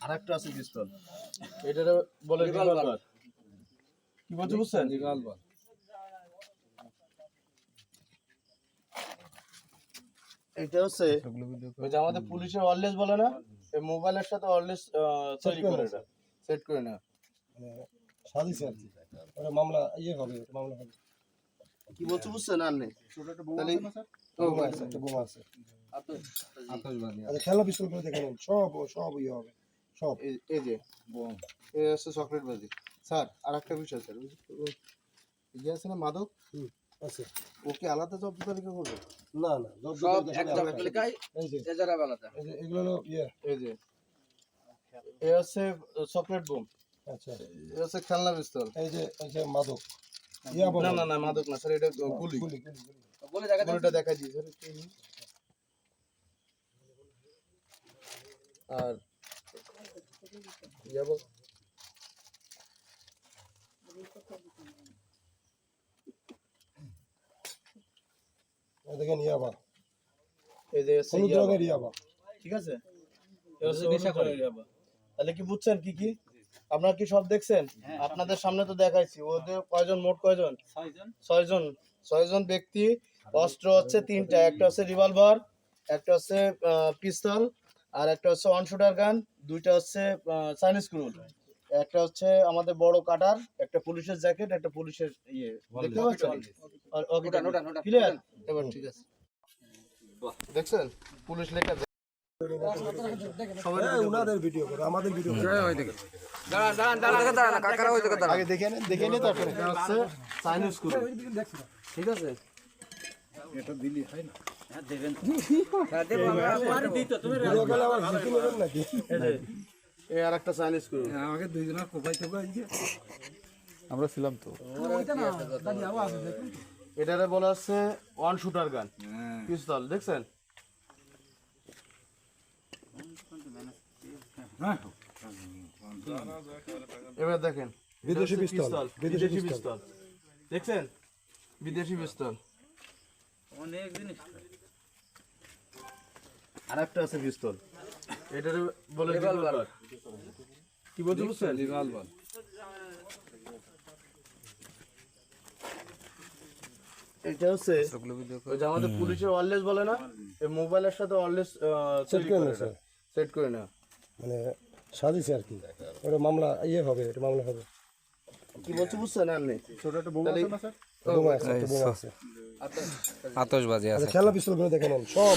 আরেকটা আছে পিস্তল, এটারে বলে রিভলভার। কি বলছো বুঝছেন? রিভলভার। এটা হচ্ছে ওই যে আমাদের পুলিশের ওয়্যারলেস বলে না, এই মোবাইলের সাথে ওয়্যারলেস তৈরি করে এটা, সেট করে না মানে সাজিছে আর কি। ওটা মামলা হবে, মামলা হবে। কি বলছো বুঝছেন? আর নেই তাহলে বোমা আছে, একটা বোমা আছে। আতশবাজি। আচ্ছা, খেলা পিস্তল করে দেখেন, সব হবে সব। এই যে বোম, এই হচ্ছে চকলেট বাজি। স্যার আর একটা বিষয় স্যার, ইয়ে আছে না মাদক, আছে। ও কি আলাদা জব্দ তালিকা করবে? না সব এক তালিকায় এই যে এজারা আলাদা। এগুলো হলো এই যে এই হচ্ছে চকলেট বোম, আচ্ছা। এই হচ্ছে খেলনা পিস্তল। এই যে মাদক, না মাদক না স্যার, এটা গুলি। বলে দেখা গুলিটা দেখাই দিই স্যার একটু। আর যাব দেখেন ইয়াবা, এই যে হলুদ রঙের ইয়াবা। ঠিক আছে, তাহলে কি বুঝছেন কি কি? আপনারা কি সব দেখছেন? আপনাদের সামনে তো দেখাইছি। ওদের কয়জন, মোট কয়জন? ছয়জন ব্যক্তি। অস্ত্র হচ্ছে তিনটা, একটা হচ্ছে রিভলভার, একটা হচ্ছে পিস্তল, আর একটা হচ্ছে ওয়ান শুটার গান, দুইটা হচ্ছে চাইনিজ স্ক্রু, একটা হচ্ছে আমাদের বড় কাটার, একটা পুলিশের জ্যাকেট, একটা পুলিশের ইয়ে দেখতে পাচ্ছেন? ক্লিয়ার? এবার ঠিক আছে, দেখছেন পুলিশ লেখা উনাদের ভিডিও করে, আমাদের ভিডিও করে। আগে দেখে নিয়ে তারপরে হচ্ছে চাইনিজ স্ক্রু, ঠিক আছে? এটা দিলি হয় না। এই আর একটা চাইনিজ স্ক্রু, আমাকে দুইজনের কোপাই আমরা ছিলাম তো। এটারে বলা হচ্ছে ওয়ান শুটার গান পিস্তল, দেখছেন? এবার দেখেন বিদেশি পিস্তল, বিদেশি পিস্তল, দেখছেন? বিদেশি পিস্তল। অনেক জিনিস। আর একটা আছে পিস্তল, এটারে বলে রিভলভার। কি বলছো বুঝছেন? রিভলভার। এটা হচ্ছে ওই যে আমাদের পুলিশের ওয়্যারলেস বলে না, এই মোবাইলের সাথে ওয়্যারলেস সেট করে না, মানে সাজিছে আর কি। ওটা মামলা হবে, এটা মামলা হবে। কি বলছো বুঝছেন? আর নেই ছোট একটা বোমা আছে না স্যার? বোমা আছে, একটা বোমা আছে। আতশবাজি আছে। আচ্ছা, খেলা পিস্তল করে দেখেন, সব